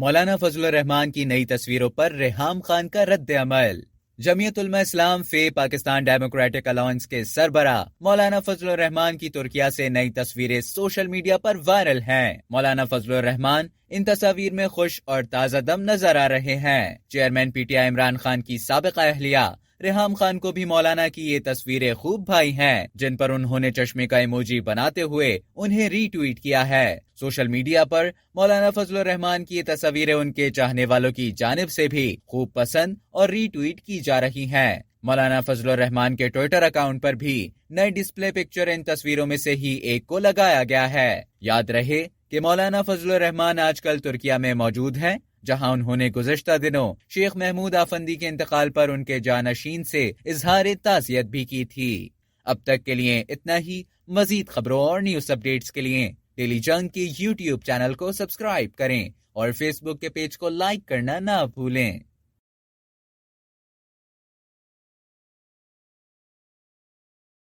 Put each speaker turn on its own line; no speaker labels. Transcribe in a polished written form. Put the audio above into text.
مولانا فضل الرحمان کی نئی تصویروں پر ریحام خان کا رد عمل۔ جمعیت علماء اسلام فی پاکستان ڈیموکریٹک الائنس کے سربراہ مولانا فضل الرحمان کی ترکیہ سے نئی تصویریں سوشل میڈیا پر وائرل ہیں۔ مولانا فضل الرحمان ان تصاویر میں خوش اور تازہ دم نظر آ رہے ہیں۔ Chairman P T I Imran Khan کی سابقہ اہلیہ ریحام خان کو بھی مولانا کی یہ تصویریں خوب بھائی ہیں، جن پر انہوں نے چشمے کا ایموجی بناتے ہوئے انہیں ری ٹویٹ کیا ہے۔ سوشل میڈیا پر مولانا فضل الرحمان کی یہ تصاویریں ان کے چاہنے والوں کی جانب سے بھی خوب پسند اور ری ٹویٹ کی جا رہی ہیں۔ مولانا فضل الرحمان کے ٹوئٹر اکاؤنٹ پر بھی نئے ڈسپلے پکچر ان تصویروں میں سے ہی ایک کو لگایا گیا ہے۔ یاد رہے کہ مولانا فضل الرحمان آج کل ترکیہ میں موجود ہیں، جہاں انہوں نے گزشتہ دنوں شیخ محمود آفندی کے انتقال پر ان کے جانشین سے اظہار تعزیت بھی کی تھی۔ اب تک کے لیے اتنا ہی۔ مزید خبروں اور نیوز اپڈیٹس کے لیے ڈیلی جنگ کے یوٹیوب چینل کو سبسکرائب کریں اور فیس بک کے پیج کو لائک کرنا نہ بھولیں۔